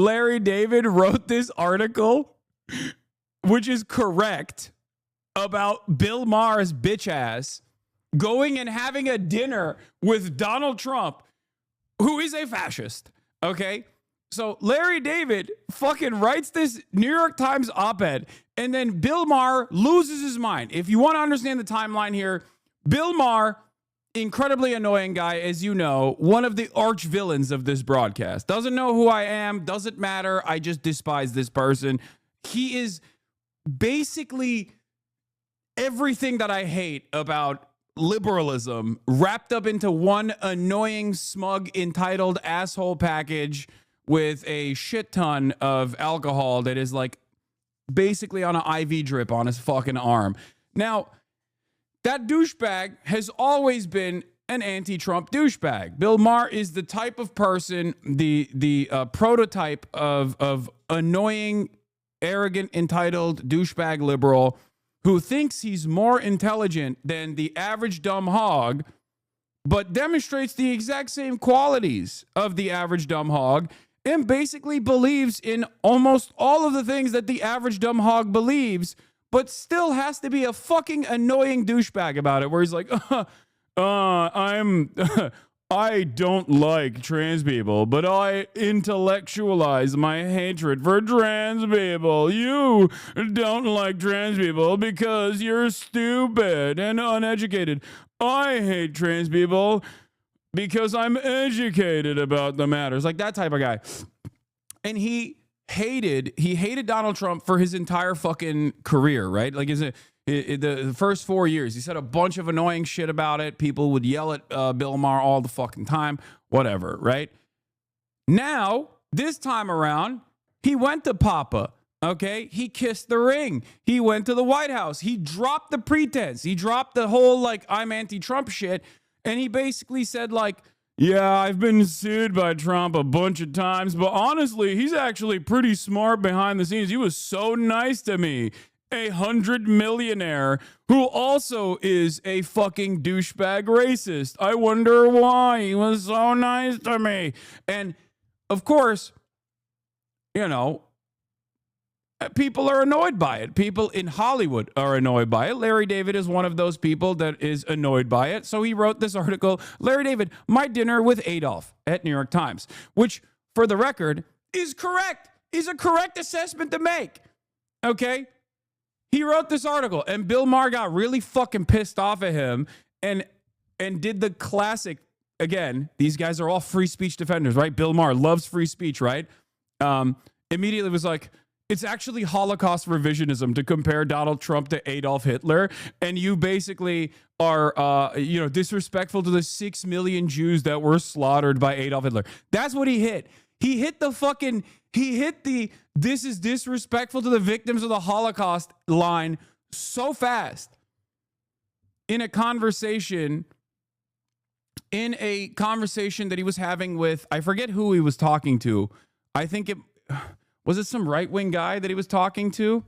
Larry David wrote this article, which is correct, about Bill Maher's bitch ass going and having a dinner with Donald Trump, who is a fascist. Okay? So Larry David fucking writes this New York Times op-ed, and then Bill Maher loses his mind. If you want to understand the timeline here, Bill Maher, incredibly annoying guy, as you know, one of the arch villains of this broadcast. Doesn't know who I am, doesn't matter. I just despise this person. He is basically everything that I hate about liberalism wrapped up into one annoying, smug, entitled asshole package with a shit ton of alcohol that is like basically on an IV drip on his fucking arm. Now, that douchebag has always been an anti-Trump douchebag. Bill Maher is the type of person, the prototype of annoying, arrogant, entitled douchebag liberal who thinks he's more intelligent than the average dumb hog, but demonstrates the exact same qualities of the average dumb hog and basically believes in almost all of the things that the average dumb hog believes, but still has to be a fucking annoying douchebag about it, where he's like, I don't like trans people, but I intellectualize my hatred for trans people. You don't like trans people because you're stupid and uneducated. I hate trans people because I'm educated about the matters. Like that type of guy. And he hated Donald Trump for his entire fucking career, right? Like the first 4 years, he said a bunch of annoying shit about it. People would yell at Bill Maher all the fucking time, whatever, right? Now, this time around, he went to Papa, okay? He kissed the ring. He went to the White House. He dropped the pretense. He dropped the whole, like, I'm anti-Trump shit, and he basically said, like, yeah, I've been sued by Trump a bunch of times, but honestly, he's actually pretty smart behind the scenes. He was so nice to me. 100 millionaire who also is a fucking douchebag racist. I wonder why he was so nice to me. And of course, you know, people are annoyed by it. People in Hollywood are annoyed by it. Larry David is one of those people that is annoyed by it. So he wrote this article, Larry David, My Dinner with Adolf, at New York Times, which, for the record, is correct, is a correct assessment to make. Okay? He wrote this article, and Bill Maher got really fucking pissed off at him and did the classic. Again, these guys are all free speech defenders, right? Bill Maher loves free speech, right? Immediately was like, it's actually Holocaust revisionism to compare Donald Trump to Adolf Hitler, and you basically are, disrespectful to the 6 million Jews that were slaughtered by Adolf Hitler. That's what he hit. He hit the this is disrespectful to the victims of the Holocaust line so fast in a conversation that he was having with, I forget who he was talking to. I think was it some right-wing guy that he was talking to?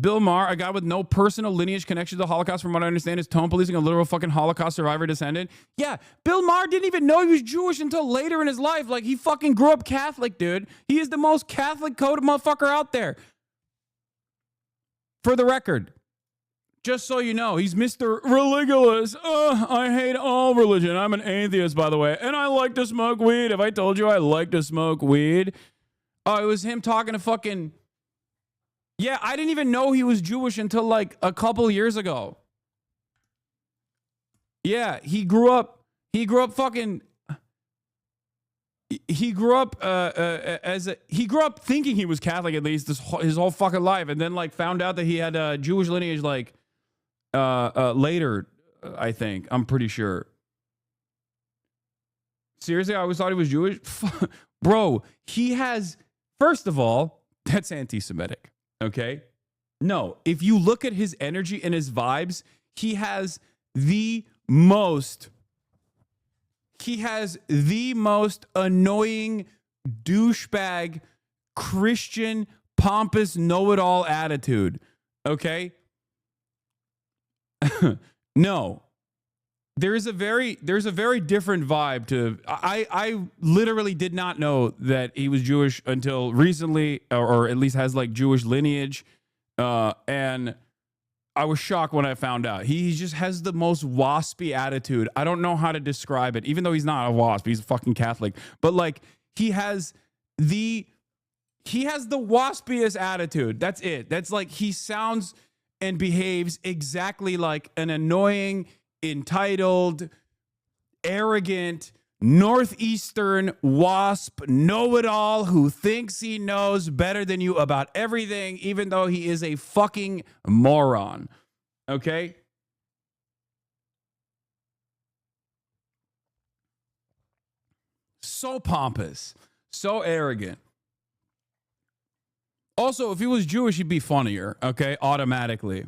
Bill Maher, a guy with no personal lineage connection to the Holocaust, from what I understand, is tone policing a literal fucking Holocaust survivor descendant. Yeah, Bill Maher didn't even know he was Jewish until later in his life. Like, he fucking grew up Catholic, dude. He is the most Catholic coded motherfucker out there. For the record, just so you know, he's Mr. Religulous. I hate all religion. I'm an atheist, by the way, and I like to smoke weed. Have I told you I like to smoke weed? Oh, it was him talking to fucking... Yeah, I didn't even know he was Jewish until like a couple years ago. Yeah, he grew up thinking he was Catholic, at least his whole fucking life, and then like found out that he had a Jewish lineage like later, I think. I'm pretty sure. Seriously, I always thought he was Jewish. Bro, he has, first of all, that's anti-Semitic. Okay? No, if you look at his energy and his vibes, he has the most annoying douchebag Christian pompous know-it-all attitude. Okay? No. there's a very different vibe to. I literally did not know that he was Jewish until recently, or at least has like Jewish lineage, and I was shocked when I found out. He just has the most waspy attitude. I don't know how to describe it, even though he's not a wasp. He's a fucking Catholic. But like he has the waspiest attitude. That's it. That's like he sounds and behaves exactly like an annoying, entitled, arrogant, northeastern wasp know-it-all who thinks he knows better than you about everything, even though he is a fucking moron. Okay? So pompous, so arrogant. Also, if he was Jewish, he'd be funnier, okay? Automatically.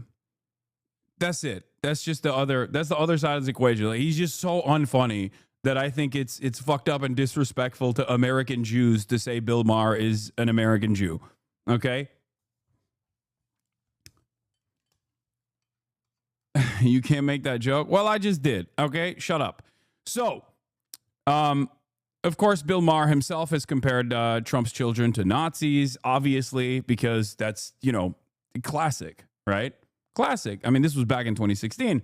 That's it. That's the other side of the equation. Like, he's just so unfunny that I think it's fucked up and disrespectful to American Jews to say Bill Maher is an American Jew. Okay? You can't make that joke? Well, I just did. Okay? Shut up. So, of course, Bill Maher himself has compared Trump's children to Nazis, obviously, because that's, classic, right? Classic. I mean, this was back in 2016.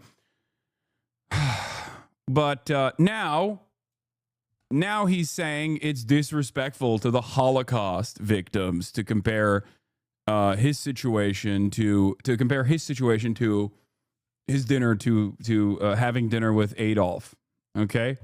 But now he's saying it's disrespectful to the Holocaust victims to compare his situation to his dinner to having dinner with Adolf. Okay.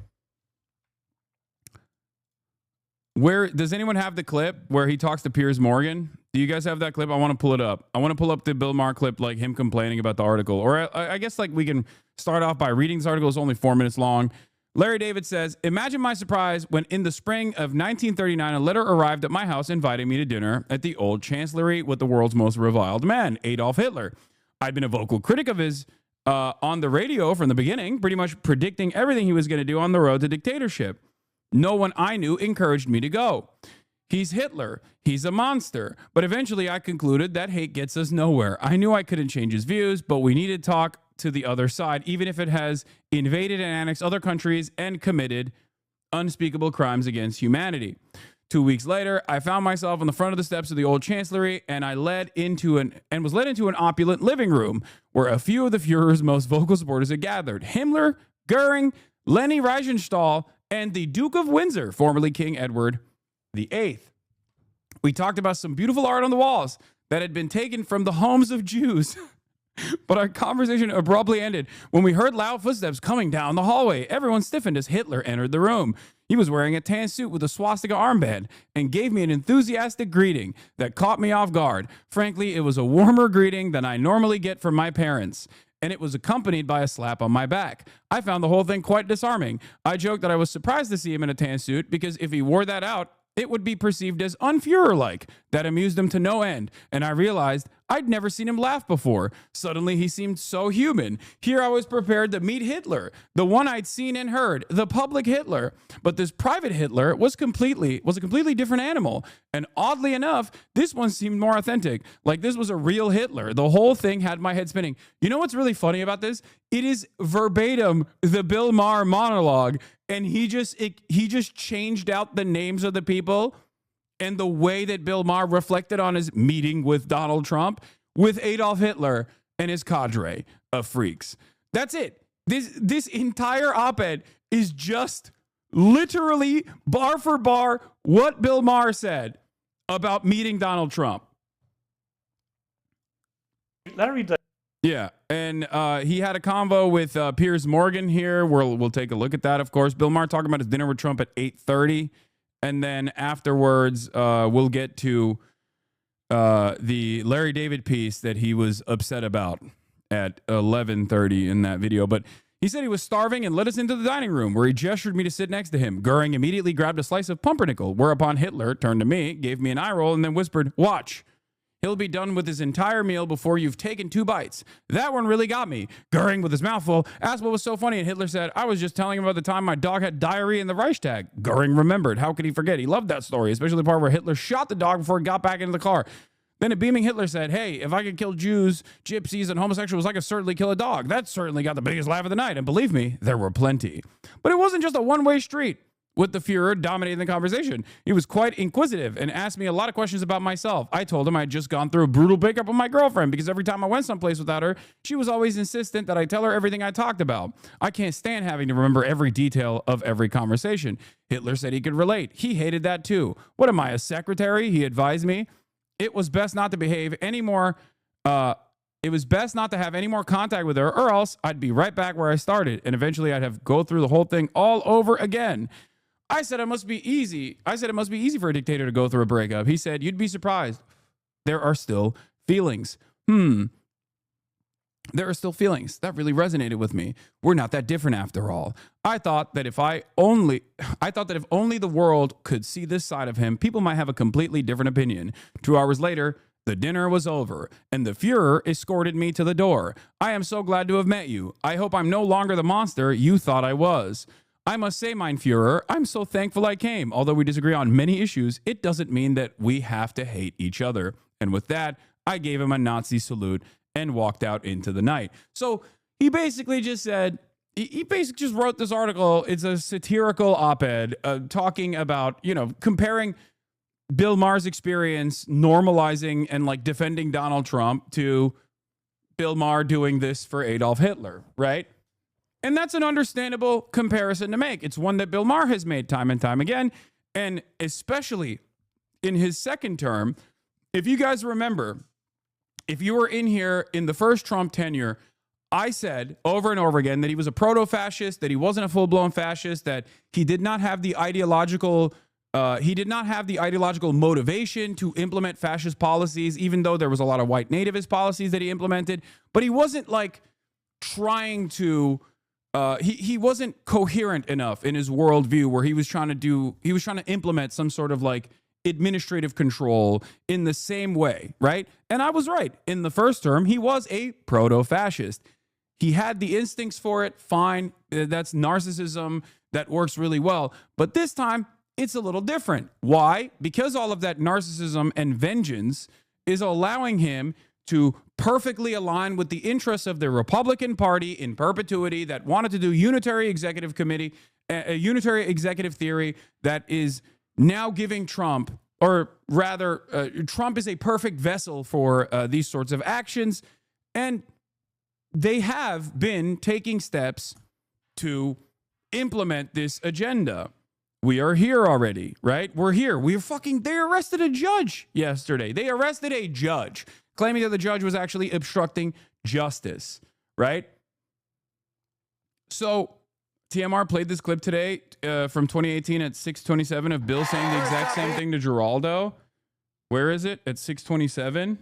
Where does anyone have the clip where he talks to Piers Morgan? Do you guys have that clip? I want to pull it up. I want to pull up the Bill Maher clip, like him complaining about the article. Or I guess like we can start off by reading this article. It's only 4 minutes long. Larry David says, imagine my surprise when in the spring of 1939, a letter arrived at my house inviting me to dinner at the old chancellery with the world's most reviled man, Adolf Hitler. I'd been a vocal critic of his on the radio from the beginning, pretty much predicting everything he was going to do on the road to dictatorship. No one I knew encouraged me to go. He's Hitler. He's a monster. But eventually I concluded that hate gets us nowhere. I knew I couldn't change his views, but we needed to talk to the other side, even if it has invaded and annexed other countries and committed unspeakable crimes against humanity. 2 weeks later, I found myself on the front of the steps of the old chancellery, and I was led into an opulent living room where a few of the Fuhrer's most vocal supporters had gathered. Himmler, Goering, Leni Riefenstahl, and the Duke of Windsor, formerly King Edward VIII. We talked about some beautiful art on the walls that had been taken from the homes of Jews. But our conversation abruptly ended when we heard loud footsteps coming down the hallway. Everyone stiffened as Hitler entered the room. He was wearing a tan suit with a swastika armband and gave me an enthusiastic greeting that caught me off guard. Frankly, it was a warmer greeting than I normally get from my parents, and it was accompanied by a slap on my back. I found the whole thing quite disarming. I joked that I was surprised to see him in a tan suit because if he wore that out, it would be perceived as un-Fuhrer-like. That amused him to no end, and I realized I'd never seen him laugh before. Suddenly, he seemed so human. Here I was prepared to meet Hitler, the one I'd seen and heard, the public Hitler. But this private Hitler was a completely different animal. And oddly enough, this one seemed more authentic, like this was a real Hitler. The whole thing had my head spinning. You know what's really funny about this? It is verbatim the Bill Maher monologue, and he just changed out the names of the people and the way that Bill Maher reflected on his meeting with Donald Trump with Adolf Hitler and his cadre of freaks. That's it. This entire op-ed is just literally bar for bar what Bill Maher said about meeting Donald Trump. Let me read that. Yeah, and he had a convo with Piers Morgan here. We'll take a look at that, of course. Bill Maher talking about his dinner with Trump at 8:30. And then afterwards, we'll get to the Larry David piece that he was upset about at 11:30 in that video. But he said he was starving and led us into the dining room where he gestured me to sit next to him. Goering immediately grabbed a slice of pumpernickel, whereupon Hitler turned to me, gave me an eye roll, and then whispered, "Watch. He'll be done with his entire meal before you've taken 2 bites." That one really got me. Goering, with his mouth full, asked what was so funny, and Hitler said, "I was just telling him about the time my dog had diarrhea in the Reichstag." Goering remembered. How could he forget? He loved that story, especially the part where Hitler shot the dog before he got back into the car. Then a beaming Hitler said, hey, if I could kill Jews, gypsies, and homosexuals, I could certainly kill a dog. That certainly got the biggest laugh of the night. And believe me, there were plenty. But it wasn't just a one-way street with the Fuhrer dominating the conversation. He was quite inquisitive and asked me a lot of questions about myself. I told him I had just gone through a brutal breakup with my girlfriend because every time I went someplace without her, she was always insistent that I tell her everything I talked about. I can't stand having to remember every detail of every conversation. Hitler said he could relate. He hated that too. What am I, a secretary? He advised me. It was best not to behave anymore. It was best not to have any more contact with her, or else I'd be right back where I started, and eventually I'd have to go through the whole thing all over again. I said it must be easy. It must be easy for a dictator to go through a breakup. He said, you'd be surprised. There are still feelings. There are still feelings. That really resonated with me. We're not that different after all. I thought that if only the world could see this side of him, people might have a completely different opinion. 2 hours later, the dinner was over, and the Fuhrer escorted me to the door. I am so glad to have met you. I hope I'm no longer the monster you thought I was. I must say, mein Fuhrer, I'm so thankful I came. Although we disagree on many issues, it doesn't mean that we have to hate each other. And with that, I gave him a Nazi salute and walked out into the night. So he basically just said, he basically just wrote this article. It's a satirical op-ed talking about, comparing Bill Maher's experience normalizing and like defending Donald Trump to Bill Maher doing this for Adolf Hitler, right? And that's an understandable comparison to make. It's one that Bill Maher has made time and time again. And especially in his second term, if you guys remember, if you were in here in the first Trump tenure, I said over and over again that he was a proto-fascist, that he wasn't a full-blown fascist, that he did not have the ideological motivation to implement fascist policies, even though there was a lot of white nativist policies that he implemented. But he wasn't like trying to. He wasn't coherent enough in his worldview where he was trying to implement some sort of like administrative control in the same way, right? And I was right. In the first term, he was a proto-fascist. He had the instincts for it, fine. That's narcissism. That works really well. But this time, it's a little different. Why? Because all of that narcissism and vengeance is allowing him to perfectly align with the interests of the Republican Party in perpetuity that wanted to do unitary executive theory that is now giving Trump, or rather, Trump is a perfect vessel for these sorts of actions. And they have been taking steps to implement this agenda. We are here already, right? We're here. They arrested a judge yesterday. They arrested a judge, claiming that the judge was actually obstructing justice, right? So TMR played this clip today from 2018 at 6:27 of Bill saying the exact same thing to Geraldo. Where is it? At 6:27?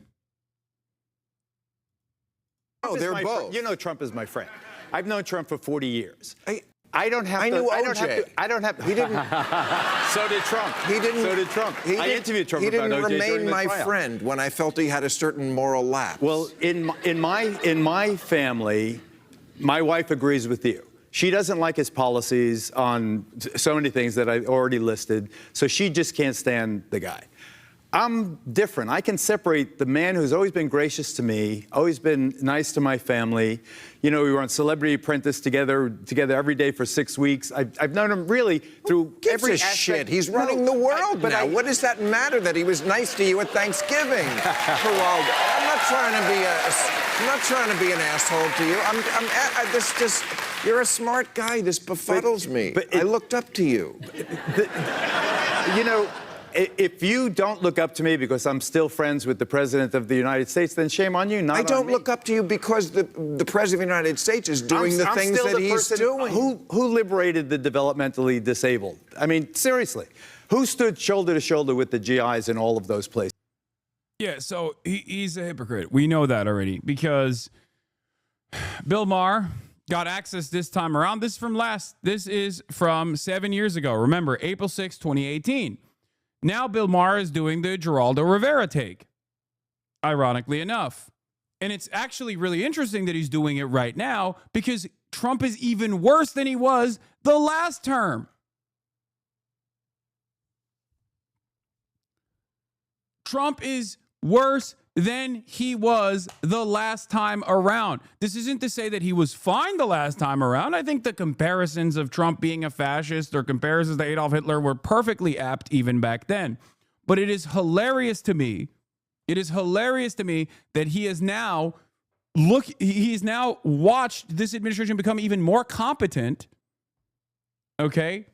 Oh, they're both. Trump is my friend. I've known Trump for 40 years. I don't have to. I don't have to. He didn't. So did Trump. He didn't. So did Trump. I interviewed Trump about OJ. He didn't during remain the my trial. friend when I felt he had a certain moral lapse. Well, in my family, my wife agrees with you. She doesn't like his policies on so many things that I already listed, so she just can't stand the guy. I'm different. I can separate the man who's always been gracious to me, always been nice to my family. We were on Celebrity Apprentice together every day for 6 weeks. I've known him really through every aspect. Shit. He's running the world now. What does that matter that he was nice to you at Thanksgiving? I'm not trying to be an asshole to you. You're a smart guy. This befuddles me. I looked up to you. If you don't look up to me because I'm still friends with the President of the United States, then shame on you, not on me. I don't look up to you because the President of the United States is doing the things that he's doing. Who liberated the developmentally disabled? I mean, seriously. Who stood shoulder to shoulder with the GIs in all of those places? Yeah, so he's a hypocrite. We know that already because Bill Maher got access this time around. This is from 7 years ago. Remember, April 6, 2018. Now Bill Maher is doing the Geraldo Rivera take, ironically enough. And it's actually really interesting that he's doing it right now because Trump is even worse than he was the last term. Trump is worse than he was the last time around. This isn't to say that he was fine the last time around. I think the comparisons of Trump being a fascist or comparisons to Adolf Hitler were perfectly apt even back then. But it is hilarious to me. It is hilarious to me that he is now he's now watched this administration become even more competent. Okay?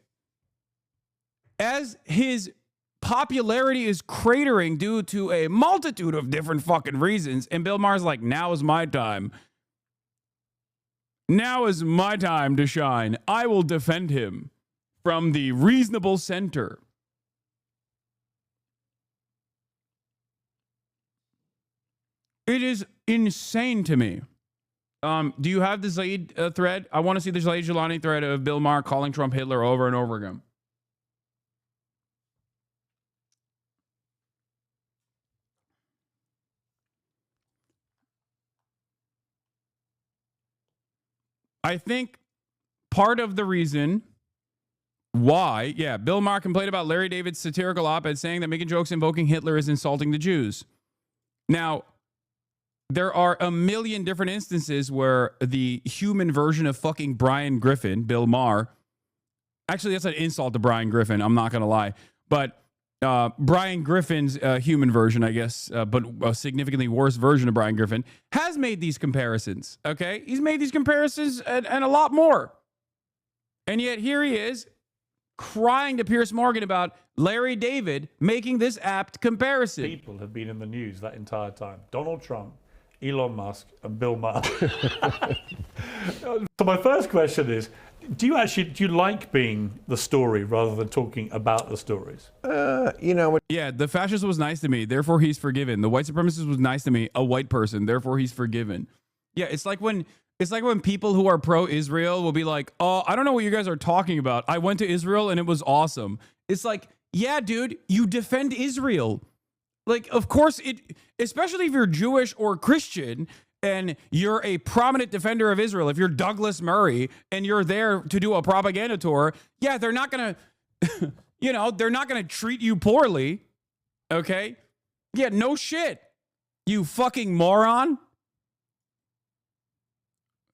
As his popularity is cratering due to a multitude of different fucking reasons. And Bill Maher's like, now is my time. Now is my time to shine. I will defend him from the reasonable center. It is insane to me. Do you have the Zaid thread? I want to see the Zaid Jilani thread of Bill Maher calling Trump Hitler over and over again. I think part of the reason why, Bill Maher complained about Larry David's satirical op-ed saying that making jokes invoking Hitler is insulting the Jews. Now, there are a million different instances where the human version of fucking Brian Griffin, Bill Maher, actually that's an insult to Brian Griffin, I'm not going to lie, but Brian Griffin's human version, I guess, but a significantly worse version of Brian Griffin, has made these comparisons, okay? He's made these comparisons and a lot more. And yet here he is crying to Piers Morgan about Larry David making this apt comparison. People have been in the news that entire time. Donald Trump, Elon Musk, and Bill Maher. So my first question is, do you like being the story rather than talking about the stories? Yeah, the fascist was nice to me, therefore he's forgiven. The white supremacist was nice to me, a white person, therefore he's forgiven. Yeah, it's like when people who are pro-Israel will be like, oh, I don't know what you guys are talking about. I went to Israel and it was awesome. It's like, yeah, dude, you defend Israel. Like, of course, especially if you're Jewish or Christian and you're a prominent defender of Israel, if you're Douglas Murray and you're there to do a propaganda tour, yeah, they're not going to, they're not going to treat you poorly. Okay? Yeah, no shit. You fucking moron.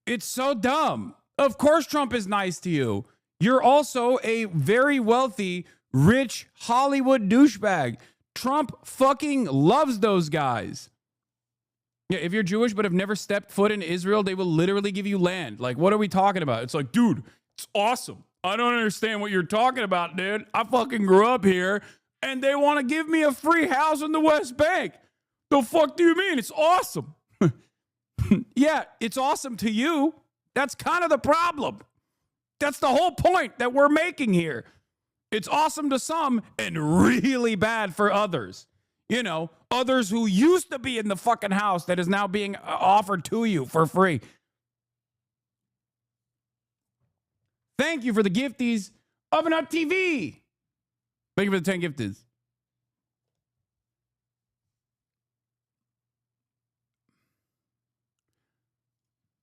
It's so dumb. Of course Trump is nice to you. You're also a very wealthy, rich Hollywood douchebag. Trump fucking loves those guys. Yeah, if you're Jewish but have never stepped foot in Israel, they will literally give you land. Like, what are we talking about? It's like, dude, it's awesome. I don't understand what you're talking about, dude. I fucking grew up here, and they want to give me a free house in the West Bank. The fuck do you mean? It's awesome. Yeah, it's awesome to you. That's kind of the problem. That's the whole point that we're making here. It's awesome to some and really bad for others. Others who used to be in the fucking house that is now being offered to you for free. Thank you for the gifties. Oven Up TV. Thank you for the 10 gifties.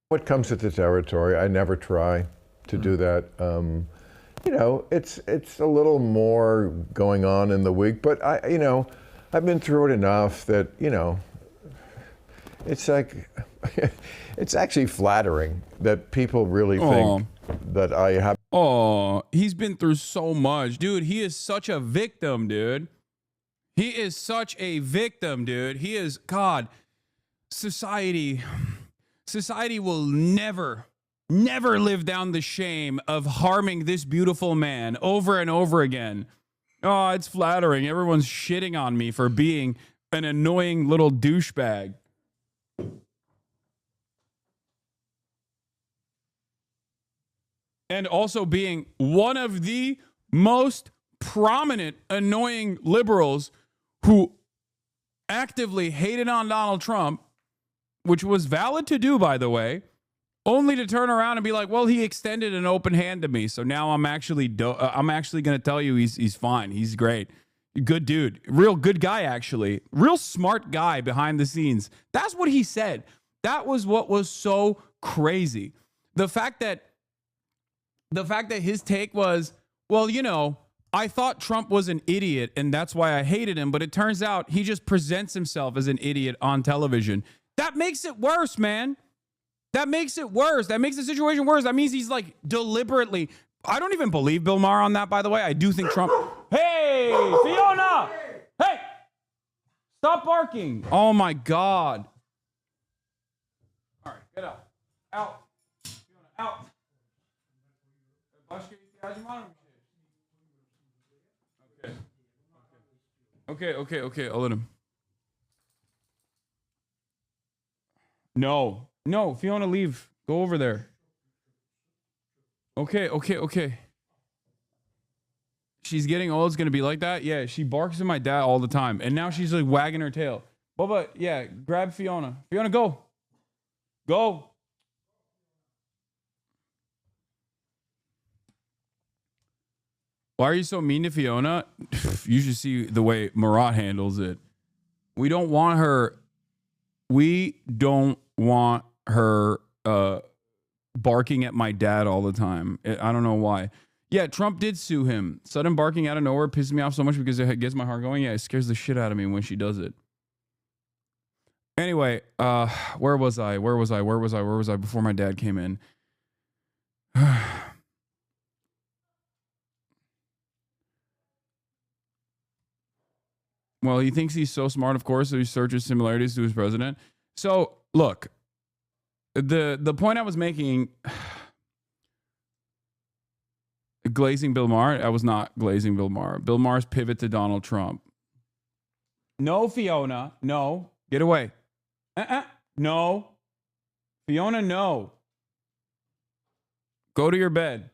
What comes with the territory, I never try to do that. It's a little more going on in the week, but I've been through it enough that, it's like, it's actually flattering that people really think that I have. Oh, he's been through so much. Dude, he is such a victim, dude. He is such a victim, dude. He is, God, society will never live down the shame of harming this beautiful man over and over again. Oh, it's flattering. Everyone's shitting on me for being an annoying little douchebag. And also being one of the most prominent, annoying liberals who actively hated on Donald Trump, which was valid to do, by the way, only to turn around and be like, well, he extended an open hand to me, so now I'm actually going to tell you he's fine. He's great. Good dude. Real good guy, actually. Real smart guy behind the scenes. That's what he said. That was what was so crazy. The fact that his take was, well, I thought Trump was an idiot, and that's why I hated him. But it turns out he just presents himself as an idiot on television. That makes it worse, man. That makes it worse. That makes the situation worse. That means he's like deliberately. I don't even believe Bill Maher on that, by the way. I do think Trump. Hey, Fiona! Hey! Stop barking. Oh, my God. All right, get out. Out. Fiona, out. Okay. I'll let him. No, Fiona, leave. Go over there. Okay. She's getting old. It's going to be like that. Yeah, she barks at my dad all the time. And now she's like wagging her tail. Bubba, yeah, grab Fiona. Fiona, go. Go. Why are you so mean to Fiona? You should see the way Marat handles it. We don't want her barking at my dad all the time. I don't know why. Yeah, Trump did sue him. Sudden barking out of nowhere pisses me off so much because it gets my heart going. Yeah, it scares the shit out of me when she does it. Anyway, where was I before my dad came in? Well, he thinks he's so smart, of course, so he searches similarities to his president. So, look, the point I was making, glazing Bill Maher, I was not glazing Bill Maher. Bill Maher's pivot to Donald Trump. No, Fiona, no. Get away. No. Fiona, no. Go to your bed.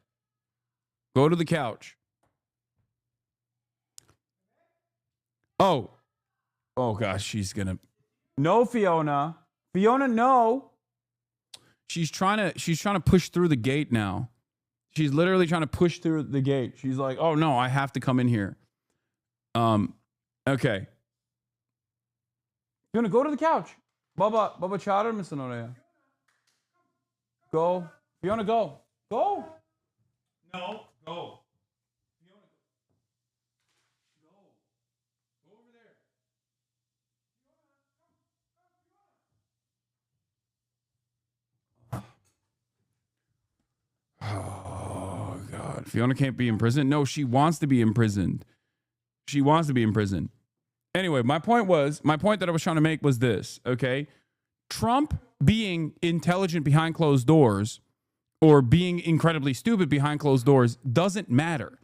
Go to the couch. Oh gosh, she's gonna. No, Fiona. Fiona, no. She's trying to push through the gate now. She's literally trying to push through the gate. She's like, oh no, I have to come in here. Okay. Fiona, go to the couch. Baba chadar misanoreya. Go. Fiona, go. Go. No, go. Oh, God. Fiona can't be in prison. No, she wants to be imprisoned. She wants to be in prison. Anyway, my point that I was trying to make was this, okay? Trump being intelligent behind closed doors or being incredibly stupid behind closed doors doesn't matter.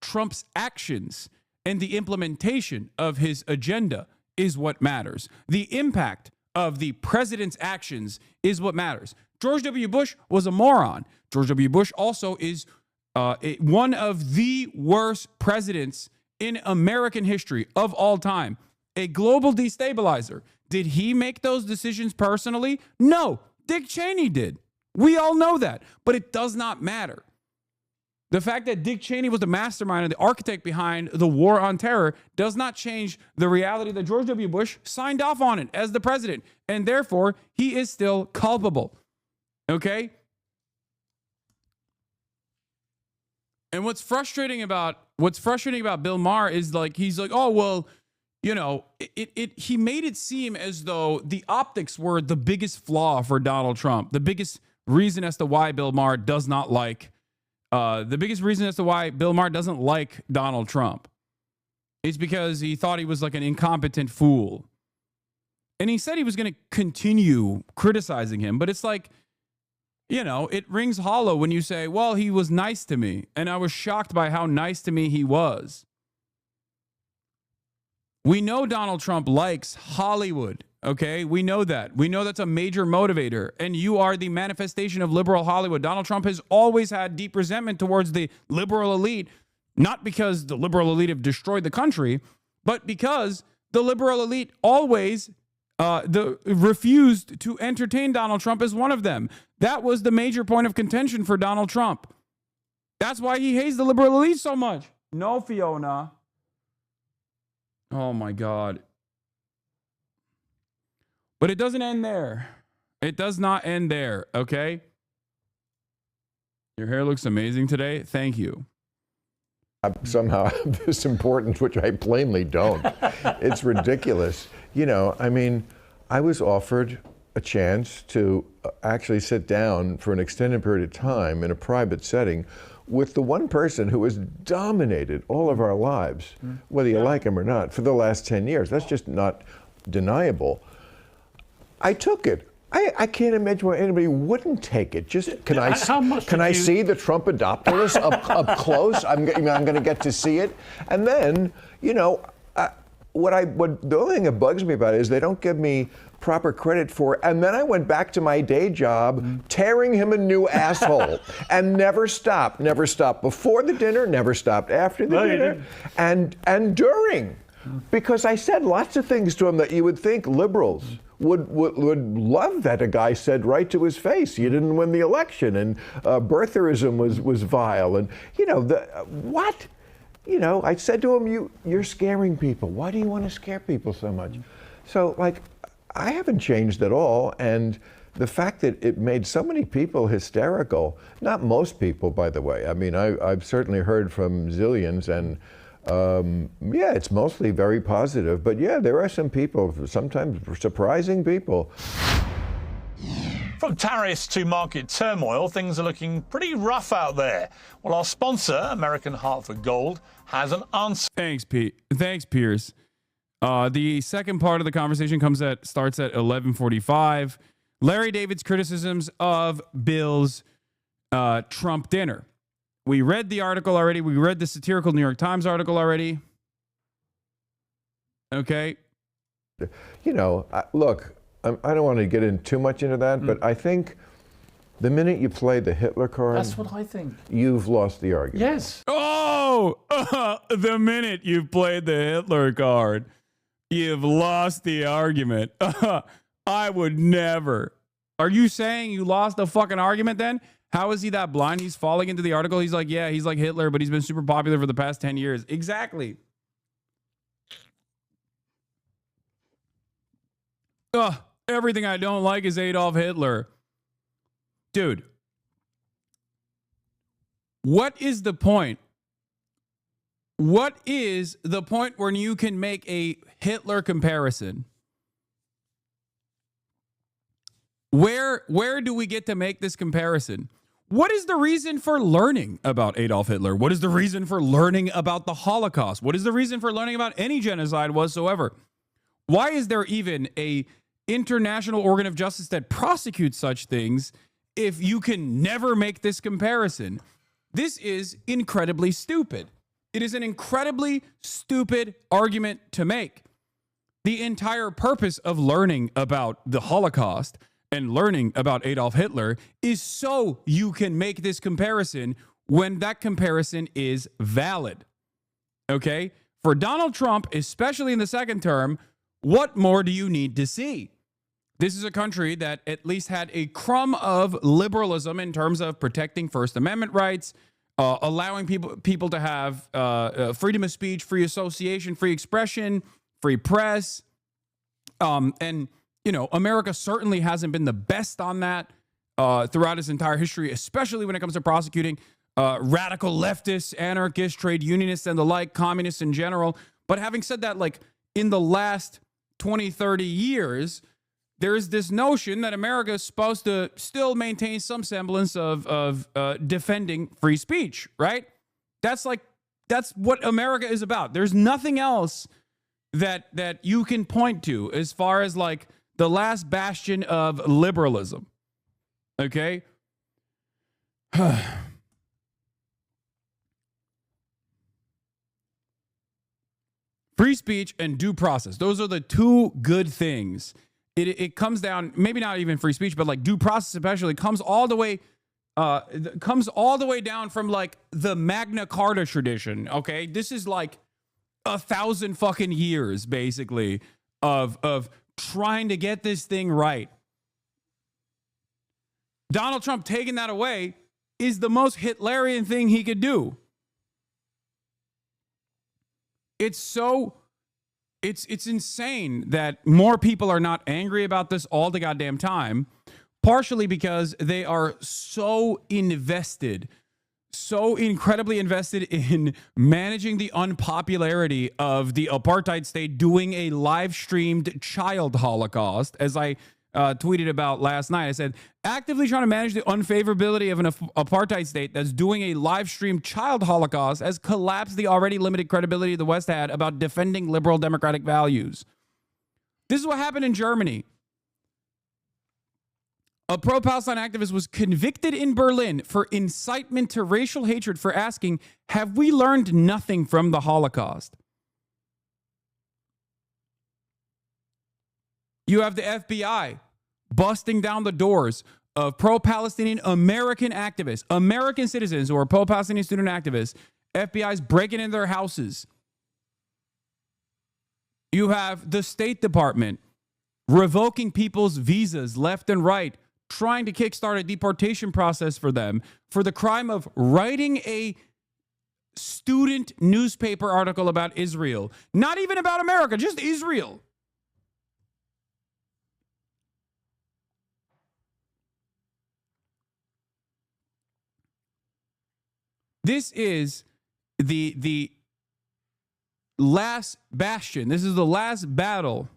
Trump's actions and the implementation of his agenda is what matters. The impact of the president's actions is what matters. George W. Bush was a moron. George W. Bush also is one of the worst presidents in American history of all time. A global destabilizer. Did he make those decisions personally? No. Dick Cheney did. We all know that. But it does not matter. The fact that Dick Cheney was the mastermind and the architect behind the war on terror does not change the reality that George W. Bush signed off on it as the president. And therefore, he is still culpable. Okay? And what's frustrating about Bill Maher is like, he's like, oh, well, you know, he made it seem as though the optics were the biggest flaw for Donald Trump. The biggest reason as to why Bill Maher does not like the biggest reason as to why Bill Maher doesn't like Donald Trump is because he thought he was like an incompetent fool. And he said he was going to continue criticizing him. But it's like, you know, it rings hollow when you say, well, he was nice to me. And I was shocked by how nice to me he was. We know Donald Trump likes Hollywood. Okay, we know that. We know that's a major motivator. And you are the manifestation of liberal Hollywood. Donald Trump has always had deep resentment towards the liberal elite, not because the liberal elite have destroyed the country, but because the liberal elite always refused to entertain Donald Trump as one of them. That was the major point of contention for Donald Trump. That's why he hates the liberal elite so much. No, Fiona. Oh, my God. But it doesn't end there. It does not end there, okay? Your hair looks amazing today. Thank you. somehow I'm this important, which I plainly don't. It's ridiculous. You know, I mean, I was offered a chance to actually sit down for an extended period of time in a private setting with the one person who has dominated all of our lives, whether you like him or not, for the last 10 years. That's just not deniable. I took it. I can't imagine why anybody wouldn't take it. Just can I see the Trumpadopoulos up close? I'm going to get to see it, and then you know the only thing that bugs me about it is they don't give me proper credit for it. And then I went back to my day job, tearing him a new asshole, and never stopped before the dinner, never stopped after the dinner, and during, because I said lots of things to him that you would think liberals would love that a guy said right to his face. You didn't win the election, and birtherism was vile, and you know what. You know, I said to him, you're scaring people. Why do you want to scare people so much? So, like, I haven't changed at all. And the fact that it made so many people hysterical, not most people, by the way. I mean, I've certainly heard from zillions, and yeah, it's mostly very positive. But yeah, there are some people, sometimes surprising people. From tariffs to market turmoil, things are looking pretty rough out there. Well, our sponsor, American Hartford Gold, has an answer. Thanks, Pete. Thanks, Piers. The second part of the conversation starts at 11:45. Larry David's criticisms of Bill's Trump dinner. We read the article already. We read the satirical New York Times article already. Okay. You know, look, I don't want to get in too much into that, but I think the minute you play the Hitler card, That's what I think. You've lost the argument. Yes. Oh, the minute you've played the Hitler card, you've lost the argument. I would never. Are you saying you lost the fucking argument then? How is he that blind? He's falling into the article. He's like, yeah, he's like Hitler, but he's been super popular for the past 10 years. Exactly. Everything I don't like is Adolf Hitler. Dude, what is the point? What is the point when you can make a Hitler comparison? Where do we get to make this comparison? What is the reason for learning about Adolf Hitler? What is the reason for learning about the Holocaust? What is the reason for learning about any genocide whatsoever? Why is there even a international organ of justice that prosecutes such things if you can never make this comparison? This is incredibly stupid. It is an incredibly stupid argument to make. The entire purpose of learning about the Holocaust and learning about Adolf Hitler is so you can make this comparison when that comparison is valid. Okay? For Donald Trump, especially in the second term, what more do you need to see? This is a country that at least had a crumb of liberalism in terms of protecting First Amendment rights, allowing people to have freedom of speech, free association, free expression, free press. And, you know, America certainly hasn't been the best on that throughout its entire history, especially when it comes to prosecuting radical leftists, anarchists, trade unionists, and the like, communists in general. But having said that, like in the last 20, 30 years, there's this notion that America is supposed to still maintain some semblance of defending free speech, right? That's what America is about. There's nothing else that you can point to as far as like the last bastion of liberalism. Okay? Free speech and due process. Those are the two good things. It comes down, maybe not even free speech, but like due process especially comes all the way down from like the Magna Carta tradition. Okay, this is like 1,000 fucking years basically of trying to get this thing right. Donald Trump taking that away is the most Hitlerian thing he could do. It's insane that more people are not angry about this all the goddamn time, partially because they are so invested, so incredibly invested in managing the unpopularity of the apartheid state doing a live streamed child holocaust, as I tweeted about last night. I said, actively trying to manage the unfavorability of an apartheid state that's doing a live streamed child holocaust has collapsed the already limited credibility the West had about defending liberal democratic values. This is what happened in Germany. A pro-Palestine activist was convicted in Berlin for incitement to racial hatred for asking, have we learned nothing from the Holocaust? You have the FBI busting down the doors of pro-Palestinian American activists, American citizens who are pro-Palestinian student activists. FBI's breaking into their houses. You have the State Department revoking people's visas left and right, trying to kickstart a deportation process for them for the crime of writing a student newspaper article about Israel. Not even about America, just Israel. This is the last bastion. This is the last battle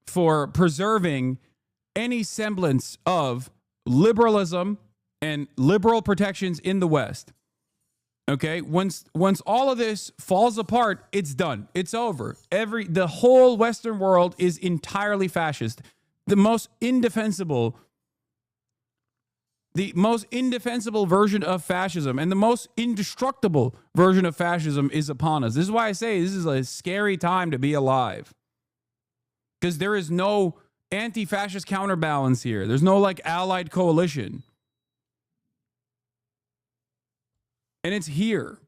for preserving any semblance of liberalism and liberal protections in the West. Okay, once all of this falls apart, it's done. It's over. The whole Western world is entirely fascist. The most indefensible version of fascism and the most indestructible version of fascism is upon us. This is why I say this is a scary time to be alive. Because there is no anti-fascist counterbalance here. There's no like allied coalition. And it's here.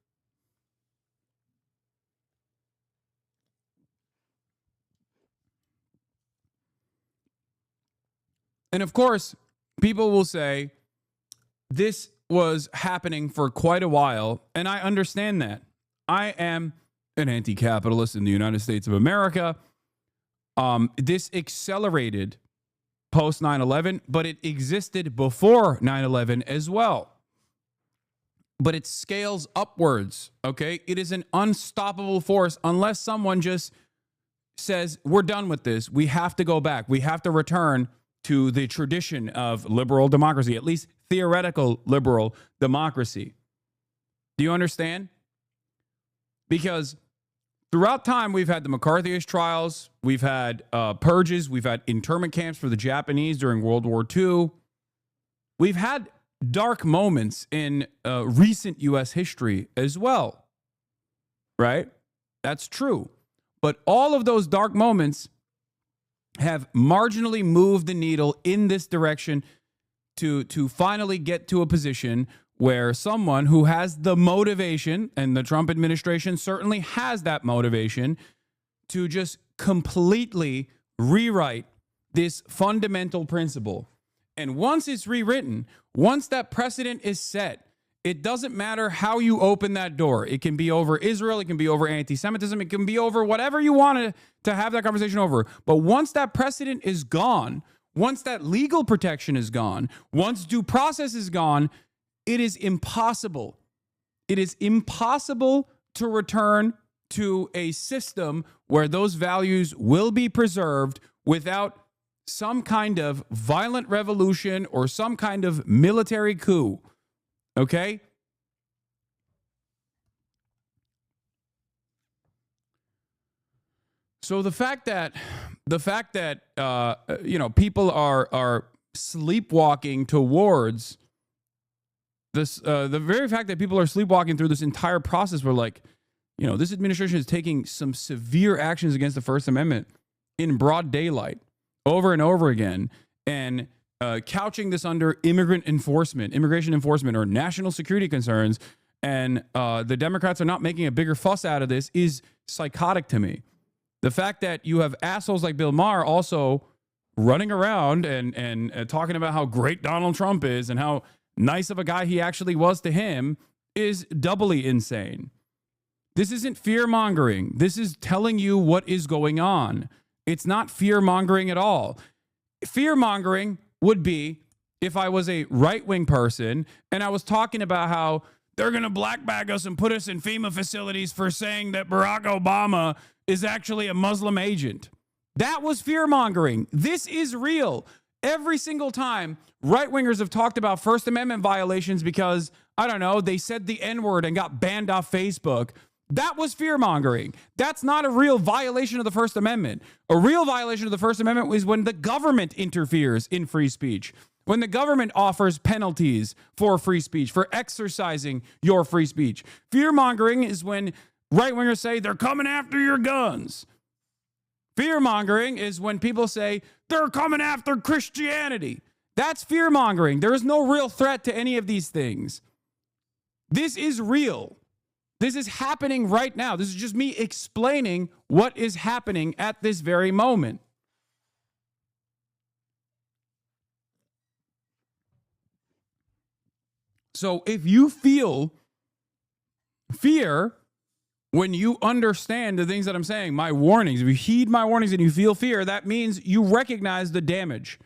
And of course, people will say, this was happening for quite a while, and I understand that. I am an anti-capitalist in the United States of America. This accelerated post 9/11, but it existed before 9/11 as well. But it scales upwards, okay? It is an unstoppable force unless someone just says, we're done with this. We have to go back. We have to return to the tradition of liberal democracy, at least theoretical liberal democracy. Do you understand? Because throughout time, we've had the McCarthyist trials, we've had purges, we've had internment camps for the Japanese during World War II. We've had dark moments in recent U.S. history as well, right? That's true. But all of those dark moments have marginally moved the needle in this direction to finally get to a position where someone who has the motivation, and the Trump administration certainly has that motivation, to just completely rewrite this fundamental principle. And once it's rewritten, once that precedent is set, it doesn't matter how you open that door. It can be over Israel. It can be over anti-Semitism. It can be over whatever you want to have that conversation over. But once that precedent is gone, once that legal protection is gone, once due process is gone, it is impossible. It is impossible to return to a system where those values will be preserved without some kind of violent revolution or some kind of military coup. Okay? So the fact that people are sleepwalking towards this, the very fact that people are sleepwalking through this entire process, where this administration is taking some severe actions against the First Amendment in broad daylight over and over again, and couching this under immigration enforcement, or national security concerns, and the Democrats are not making a bigger fuss out of this is psychotic to me. The fact that you have assholes like Bill Maher also running around and talking about how great Donald Trump is and how nice of a guy he actually was to him is doubly insane. This isn't fear-mongering. This is telling you what is going on. It's not fear-mongering at all. Fear-mongering would be if I was a right-wing person and I was talking about how they're going to black bag us and put us in FEMA facilities for saying that Barack Obama is actually a Muslim agent. That was fear-mongering. This is real. Every single time right-wingers have talked about First Amendment violations because, I don't know, they said the N-word and got banned off Facebook, that was fear-mongering. That's not a real violation of the First Amendment. A real violation of the First Amendment is when the government interferes in free speech, when the government offers penalties for free speech, for exercising your free speech. Fear-mongering is when right-wingers say they're coming after your guns. Fear-mongering is when people say they're coming after Christianity. That's fear-mongering. There is no real threat to any of these things. This is real. This is happening right now. This is just me explaining what is happening at this very moment. So if you feel fear when you understand the things that I'm saying, my warnings, if you heed my warnings and you feel fear, that means you recognize the damage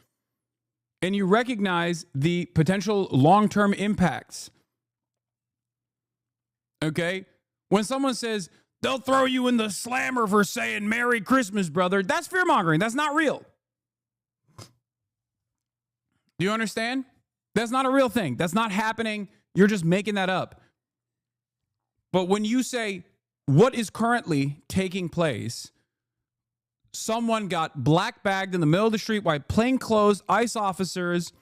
and you recognize the potential long-term impacts. Okay? When someone says, they'll throw you in the slammer for saying Merry Christmas, brother, that's fear-mongering. That's not real. Do you understand? That's not a real thing. That's not happening. You're just making that up. But when you say what is currently taking place, someone got black bagged in the middle of the street by plainclothes ICE officers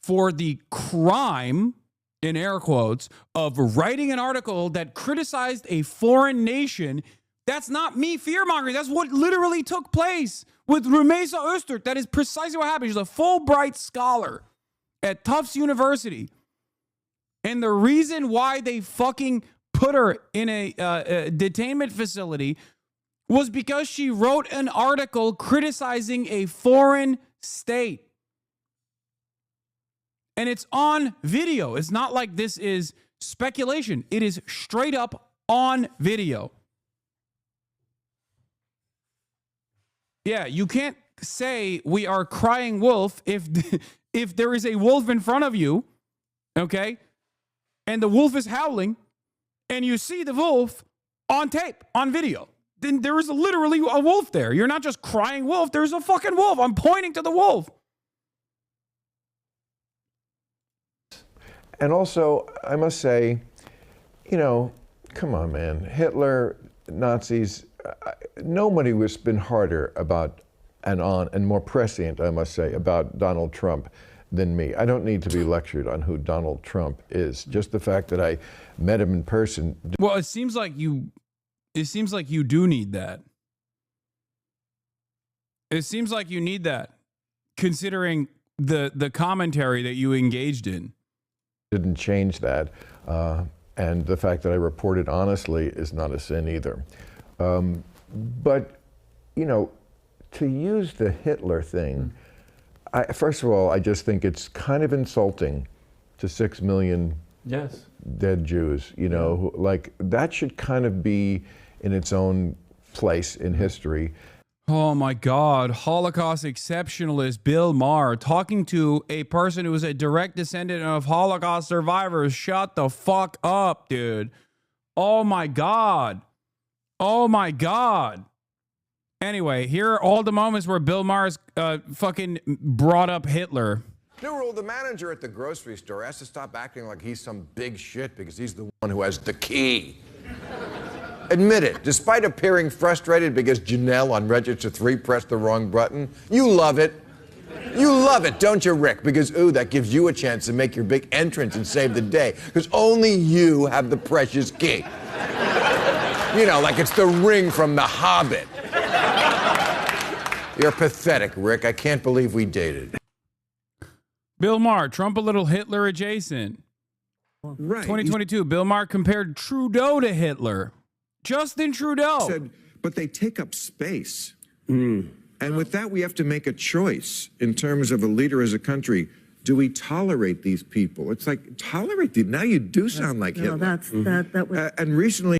for the crime, in air quotes, of writing an article that criticized a foreign nation. That's not me fear-mongering. That's what literally took place with Rumeysa Öztürk. That is precisely what happened. She's a Fulbright scholar at Tufts University. And the reason why they fucking put her in a detainment facility was because she wrote an article criticizing a foreign state. And it's on video. It's not like this is speculation. It is straight up on video. Yeah, you can't say we are crying wolf if there is a wolf in front of you, okay, and the wolf is howling, and you see the wolf on tape, on video, then there is literally a wolf there. You're not just crying wolf. There's a fucking wolf. I'm pointing to the wolf. And also, I must say, you know, come on, man. Hitler, Nazis, nobody has been harder about and more prescient, I must say, about Donald Trump than me. I don't need to be lectured on who Donald Trump is. Just the fact that I met him in person. Well, it seems like you do need that. It seems like you need that, considering the commentary that you engaged in. Didn't change that. And the fact that I reported honestly is not a sin either. But, you know, to use the Hitler thing, first of all, I just think it's kind of insulting to 6 million dead Jews, you know, who, like, that should kind of be in its own place in history. Oh my God, Holocaust exceptionalist Bill Maher talking to a person who is a direct descendant of Holocaust survivors. Shut the fuck up, dude. Oh my God. Oh my God. Anyway, here are all the moments where Bill Maher's fucking brought up Hitler. New rule, the manager at the grocery store has to stop acting like he's some big shit because he's the one who has the key. Admit it, despite appearing frustrated because Janelle on Register 3 pressed the wrong button, you love it. You love it, don't you, Rick? Because, ooh, that gives you a chance to make your big entrance and save the day. Because only you have the precious key. You know, like it's the ring from The Hobbit. You're pathetic, Rick. I can't believe we dated. Bill Maher, Trump a little Hitler adjacent. Right. 2022, Bill Maher compared Trudeau to Hitler. Justin Trudeau. Said, but they take up space. And with that, we have to make a choice in terms of a leader as a country. Do we tolerate these people? It's like, tolerate them. Now you do sound like Hitler. That was... And recently...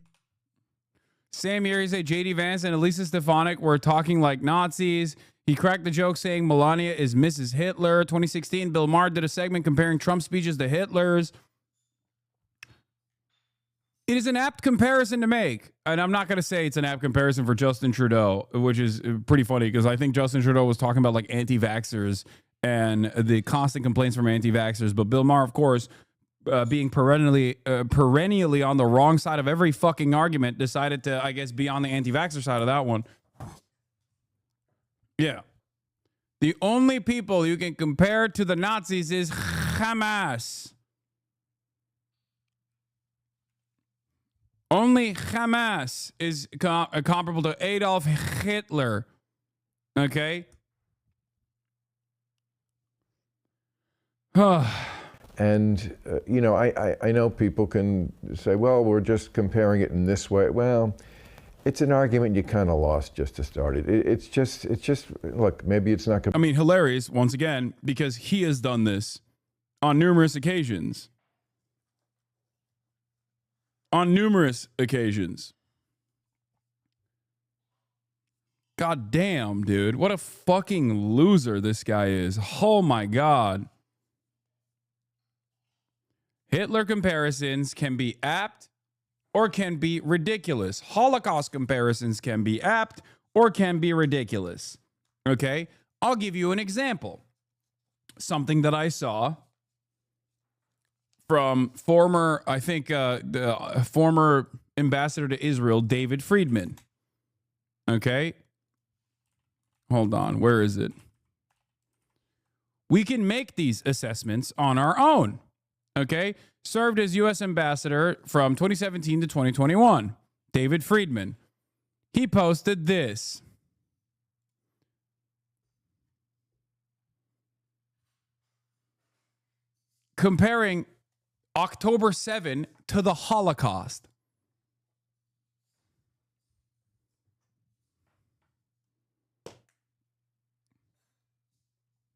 Same year, he said J.D. Vance and Elisa Stefanik were talking like Nazis. He cracked the joke saying Melania is Mrs. Hitler. 2016, Bill Maher did a segment comparing Trump's speeches to Hitler's. It is an apt comparison to make. And I'm not going to say it's an apt comparison for Justin Trudeau, which is pretty funny because I think Justin Trudeau was talking about like anti-vaxxers and the constant complaints from anti-vaxxers. But Bill Maher, of course, being perennially on the wrong side of every fucking argument, decided to, I guess, be on the anti-vaxxer side of that one. Yeah. The only people you can compare to the Nazis is Hamas. Only Hamas is comparable to Adolf Hitler. Okay? And, you know, I know people can say, well, we're just comparing it in this way. Well, it's an argument you kind of lost just to start it. It's just, look, maybe it's not... I mean, hilarious, once again, because he has done this on numerous occasions. On numerous occasions. God damn, dude. What a fucking loser this guy is. Oh my God. Hitler comparisons can be apt or can be ridiculous. Holocaust comparisons can be apt or can be ridiculous. Okay? I'll give you an example. Something that I saw from former, I think, the former ambassador to Israel, David Friedman. Okay? Hold on. Where is it? We can make these assessments on our own. Okay? Served as U.S. ambassador from 2017 to 2021. David Friedman. He posted this. Comparing October 7 to the Holocaust.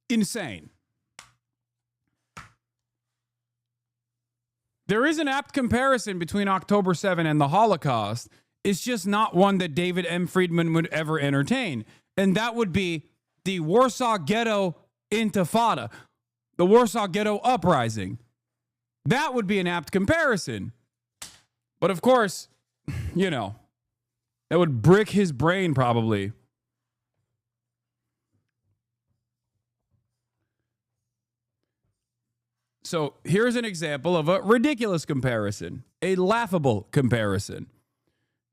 Insane. There is an apt comparison between October 7 and the Holocaust. It's just not one that David M. Friedman would ever entertain. And that would be the Warsaw Ghetto Intifada, the Warsaw Ghetto Uprising. That would be an apt comparison. But of course, you know, that would brick his brain probably. So here's an example of a ridiculous comparison, a laughable comparison,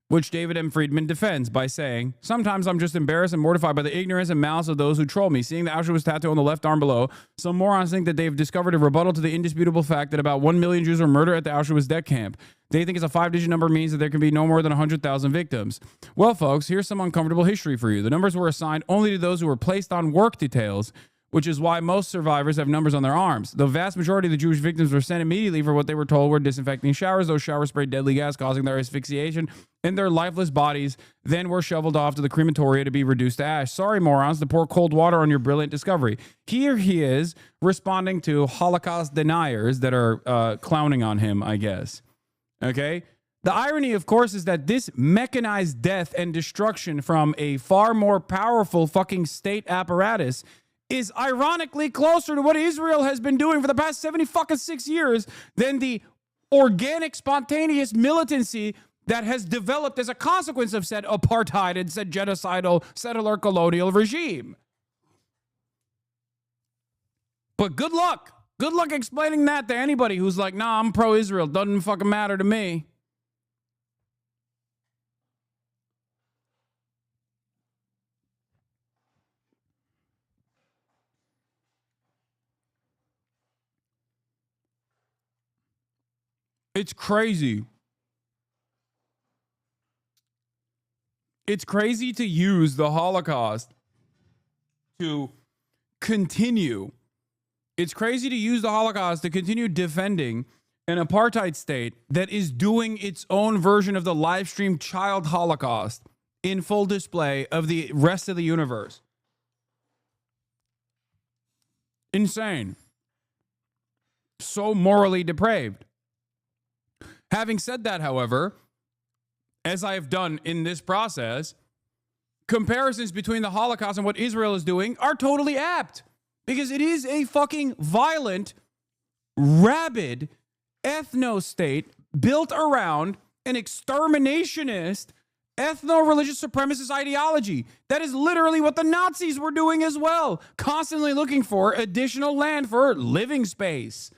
which David M. Friedman defends by saying, sometimes I'm just embarrassed and mortified by the ignorance and malice of those who troll me. Seeing the Auschwitz tattoo on the left arm below, some morons think that they've discovered a rebuttal to the indisputable fact that about 1 million Jews were murdered at the Auschwitz death camp. They think it's a 5-digit number means that there can be no more than 100,000 victims. Well, folks, here's some uncomfortable history for you. The numbers were assigned only to those who were placed on work details, which is why most survivors have numbers on their arms. The vast majority of the Jewish victims were sent immediately for what they were told were disinfecting showers. Those showers sprayed deadly gas, causing their asphyxiation, and their lifeless bodies then were shoveled off to the crematoria to be reduced to ash. Sorry, morons, to pour cold water on your brilliant discovery. Here he is responding to Holocaust deniers that are clowning on him, I guess. Okay? The irony, of course, is that this mechanized death and destruction from a far more powerful fucking state apparatus is ironically closer to what Israel has been doing for the past 76 years than the organic, spontaneous militancy that has developed as a consequence of said apartheid and said genocidal settler colonial regime. But good luck. Good luck explaining that to anybody who's like, nah, I'm pro-Israel. Doesn't fucking matter to me. It's crazy. It's crazy to use the Holocaust to continue. It's crazy to use the Holocaust to continue defending an apartheid state that is doing its own version of the live stream child Holocaust in full display of the rest of the universe. Insane. So morally depraved. Having said that, however, as I have done in this process, comparisons between the Holocaust and what Israel is doing are totally apt because it is a fucking violent, rabid ethno-state built around an exterminationist, ethno-religious supremacist ideology. That is literally what the Nazis were doing as well, constantly looking for additional land for living space.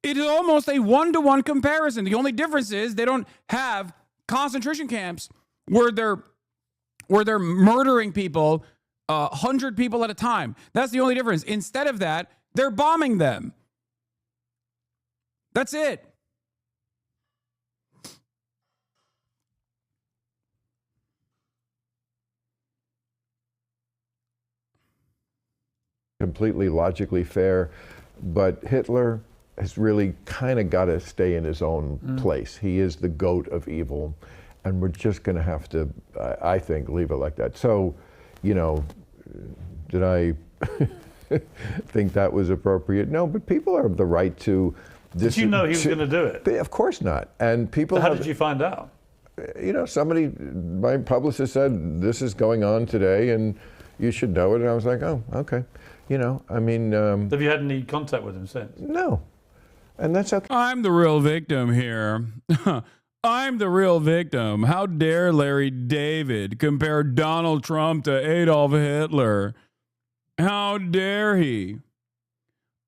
It is almost a one-to-one comparison. The only difference is they don't have concentration camps where they're murdering people, 100 people at a time. That's the only difference. Instead of that, they're bombing them. That's it. Completely logically fair, but Hitler has really kind of got to stay in his own place. He is the goat of evil, and we're just going to have to, I think, leave it like that. So, you know, did I think that was appropriate? No, but people have the right to. Did you know he was going to do it? Of course not. And people. So how did you find out? You know, my publicist said, this is going on today, and you should know it. And I was like, oh, okay. You know, I mean. Have you had any contact with him since? No. And that's okay. I'm the real victim here. I'm the real victim. How dare Larry David compare Donald Trump to Adolf Hitler? How dare he?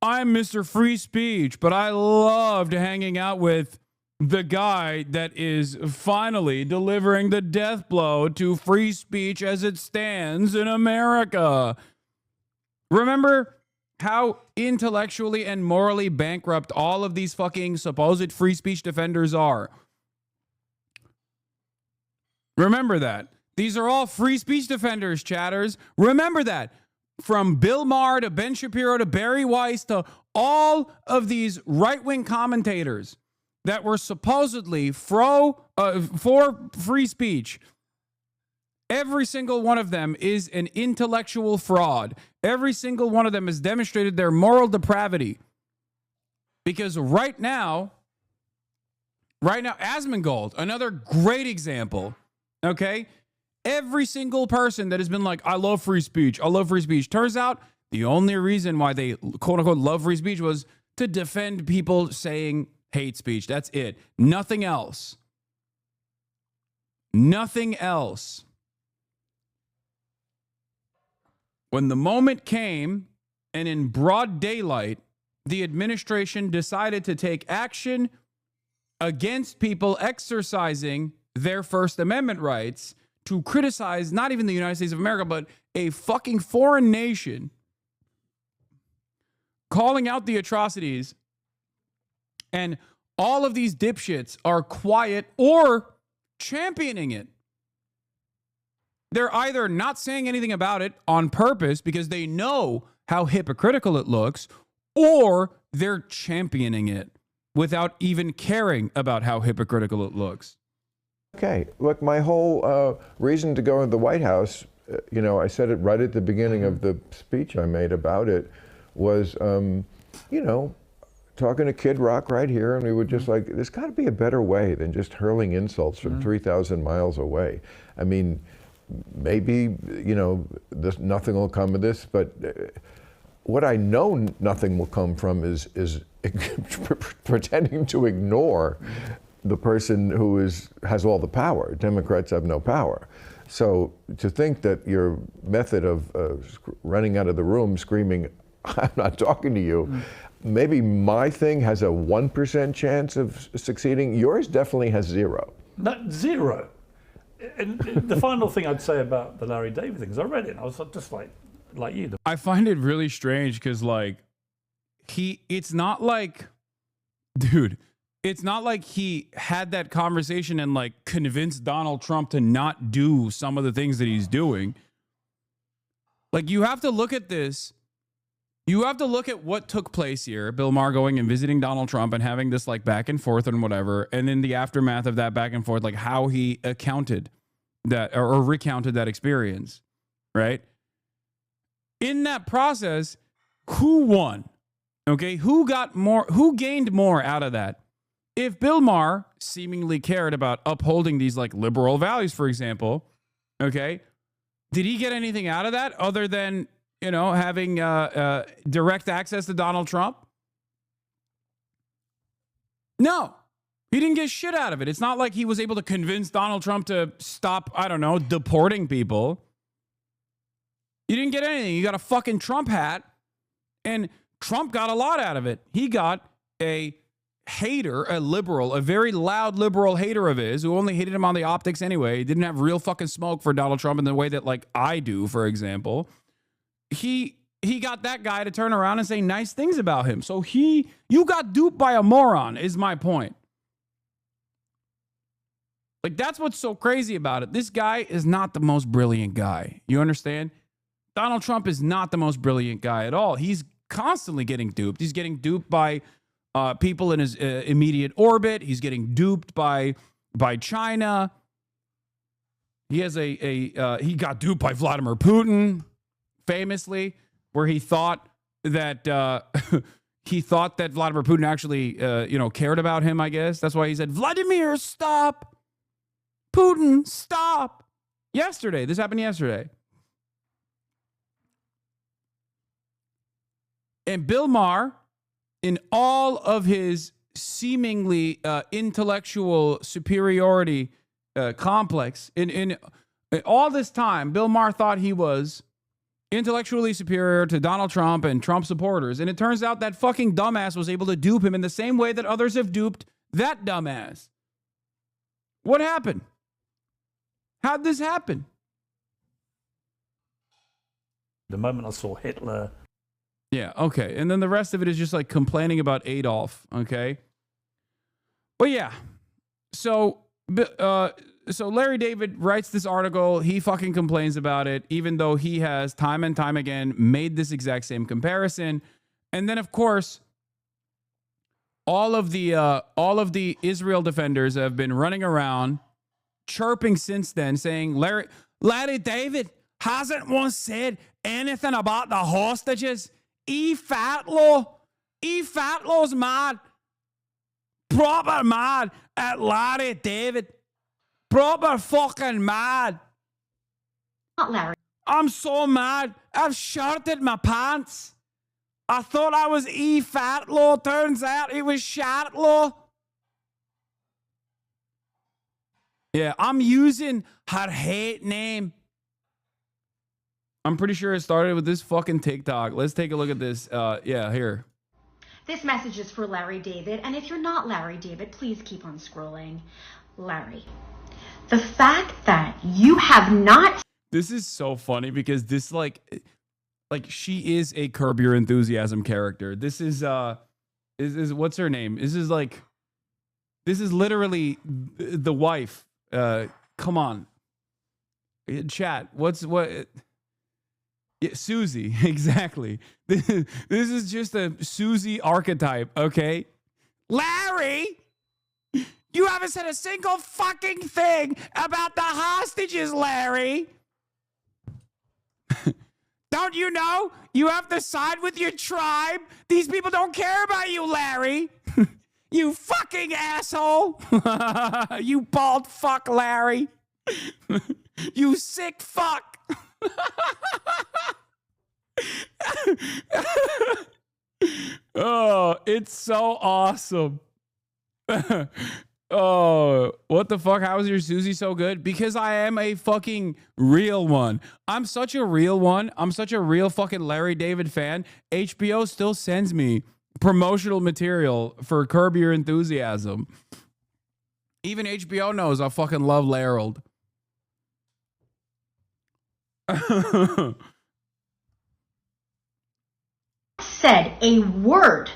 I'm Mr. Free Speech, but I loved hanging out with the guy that is finally delivering the death blow to free speech as it stands in America. Remember how intellectually and morally bankrupt all of these fucking supposed free speech defenders are. Remember that. These are all free speech defenders, chatters. Remember that. From Bill Maher to Ben Shapiro to Barry Weiss to all of these right-wing commentators that were supposedly for free speech. Every single one of them is an intellectual fraud. Every single one of them has demonstrated their moral depravity. Because right now, Asmongold, another great example, okay? Every single person that has been like, I love free speech, turns out the only reason why they quote-unquote love free speech was to defend people saying hate speech. That's it. Nothing else. Nothing else. When the moment came, and in broad daylight, the administration decided to take action against people exercising their First Amendment rights to criticize not even the United States of America, but a fucking foreign nation, calling out the atrocities, and all of these dipshits are quiet or championing it. They're either not saying anything about it on purpose because they know how hypocritical it looks, or they're championing it without even caring about how hypocritical it looks. Okay, look, my whole reason to go to the White House, you know, I said it right at the beginning of the speech I made about it, was, you know, talking to Kid Rock right here, and we were just like, there's got to be a better way than just hurling insults from 3,000 miles away. I mean, maybe, you know, nothing will come of this, but what I know nothing will come from is pretending to ignore the person who has all the power. Democrats have no power. So to think that your method of running out of the room screaming, I'm not talking to you, maybe my thing has a 1% chance of succeeding. Yours definitely has zero. Not zero. And the final thing I'd say about the Larry David thing is I read it and I was just like you. I find it really strange because, like, it's not like, dude, it's not like he had that conversation and, like, convinced Donald Trump to not do some of the things that he's doing. Like, you have to look at this. You have to look at what took place here. Bill Maher going and visiting Donald Trump and having this, like, back and forth and whatever. And then the aftermath of that back and forth, like how he accounted that or recounted that experience, right? In that process, who won? Okay, who gained more out of that? If Bill Maher seemingly cared about upholding these, like, liberal values, for example, okay, did he get anything out of that other than, you know, having direct access to Donald Trump? No, He didn't get shit out of it. It's not like he was able to convince Donald Trump to stop, I don't know, deporting people. You didn't get anything. You got a fucking Trump hat, and Trump got a lot out of it. He got a hater, a liberal, a very loud liberal hater of his who only hated him on the optics anyway. He didn't have real fucking smoke for Donald Trump in the way that, like, I do, for example. He got that guy to turn around and say nice things about him. So you got duped by a moron, is my point. Like, that's what's so crazy about it. This guy is not the most brilliant guy. You understand? Donald Trump is not the most brilliant guy at all. He's constantly getting duped. He's getting duped by people in his immediate orbit. He's getting duped by China. He has he got duped by Vladimir Putin, famously, where he thought that Vladimir Putin actually cared about him. I guess that's why he said, "Vladimir, stop! Putin, stop!" Yesterday, this happened yesterday. And Bill Maher, in all of his seemingly intellectual superiority complex, in all this time, Bill Maher thought he was intellectually superior to Donald Trump and Trump supporters. And it turns out that fucking dumbass was able to dupe him in the same way that others have duped that dumbass. What happened? How'd this happen? The moment I saw Hitler... Yeah, okay. And then the rest of it is just like complaining about Adolf, okay? But yeah. So Larry David writes this article. He fucking complains about it, even though he has time and time again made this exact same comparison. And then, of course, all of the Israel defenders have been running around chirping since then, saying Larry David hasn't once said anything about the hostages. Fatlow's mad. Proper mad at Larry David. Proper fucking mad. Not Larry. I'm so mad. I've shorted my pants. I thought I was Fatlow. Turns out it was Shatlow. Yeah, I'm using her hate name. I'm pretty sure it started with this fucking TikTok. Let's take a look at this. Yeah, here. This message is for Larry David, and if you're not Larry David, please keep on scrolling. Larry, the fact that you have not... This is so funny because this, like she is a Curb Your Enthusiasm character. This is what's her name? This is literally the wife. Come on. Chat. What? Yeah, Susie, exactly. This is just a Susie archetype, okay? Larry, you haven't said a single fucking thing about the hostages, Larry. Don't you know? You have to side with your tribe. These people don't care about you, Larry. You fucking asshole. You bald fuck, Larry. You sick fuck. Oh, it's so awesome. Oh, what the fuck? How is your Susie so good? Because I am a fucking real one. I'm such a real one. I'm such a real fucking Larry David fan. HBO still sends me promotional material for Curb Your Enthusiasm. Even HBO knows I fucking love Larold. said a word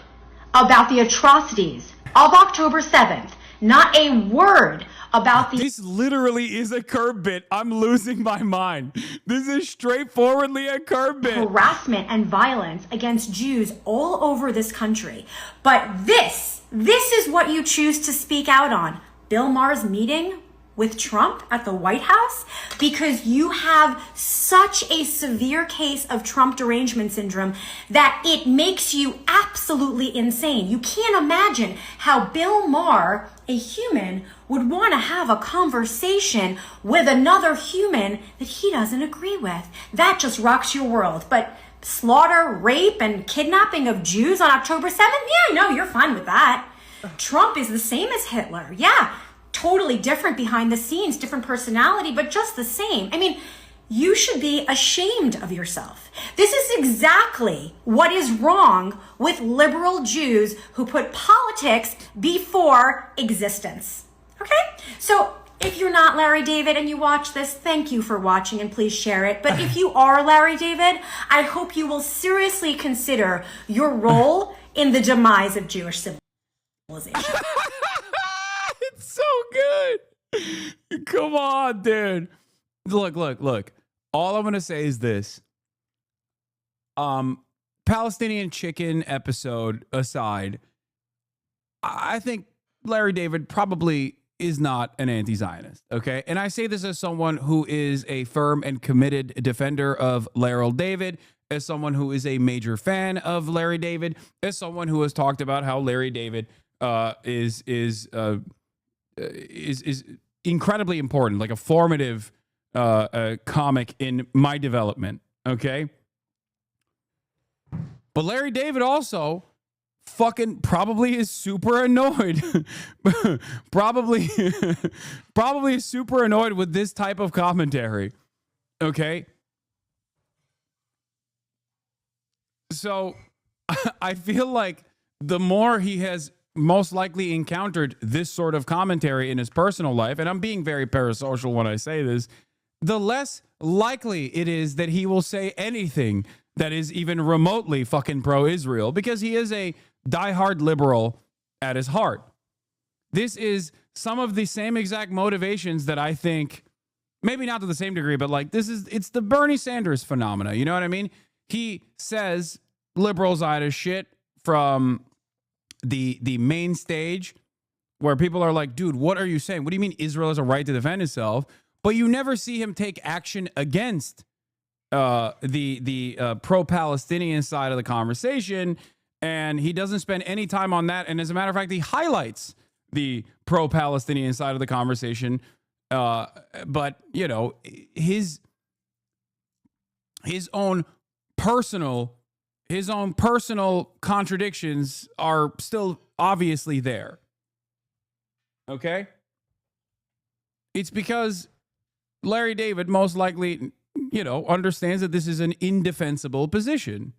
about the atrocities of October 7th. Not a word about the... This literally is a Curb bit. I'm losing my mind. This is straightforwardly a Curb bit. Harassment and violence against Jews all over this country. But this is what you choose to speak out on. Bill Maher's meeting with Trump at the White House, because you have such a severe case of Trump derangement syndrome that it makes you absolutely insane. You can't imagine how Bill Maher, a human, would want to have a conversation with another human that he doesn't agree with. That just rocks your world. But slaughter, rape, and kidnapping of Jews on October 7th? Yeah, no, you're fine with that. Trump is the same as Hitler. Yeah, totally different behind the scenes, different personality, but just the same. I mean, you should be ashamed of yourself. This is exactly what is wrong with liberal Jews who put politics before existence. Okay? So if you're not Larry David and you watch this, thank you for watching and please share it. But if you are Larry David, I hope you will seriously consider your role in the demise of Jewish civilization. It's so good. Come on, dude. Look. All I'm going to say is this. Palestinian chicken episode aside, I think Larry David probably is not an anti-Zionist, okay? And I say this as someone who is a firm and committed defender of Larry David, as someone who is a major fan of Larry David, as someone who has talked about how Larry David is incredibly important, like a formative comic in my development, okay? But Larry David also fucking probably is super annoyed. probably is super annoyed with this type of commentary, okay? So I feel like the more he has most likely encountered this sort of commentary in his personal life, and I'm being very parasocial when I say this, the less likely it is that he will say anything that is even remotely fucking pro-Israel, because he is a diehard liberal at his heart. This is some of the same exact motivations that I think, maybe not to the same degree, but like it's the Bernie Sanders phenomena. You know what I mean? He says liberals out of shit from the main stage where people are like, dude, what are you saying? What do you mean Israel has a right to defend itself? But you never see him take action against the pro-Palestinian side of the conversation, and he doesn't spend any time on that. And as a matter of fact, he highlights the pro-Palestinian side of the conversation. But you know, his own personal contradictions are still obviously there. Okay? It's because Larry David most likely, you know, understands that this is an indefensible position.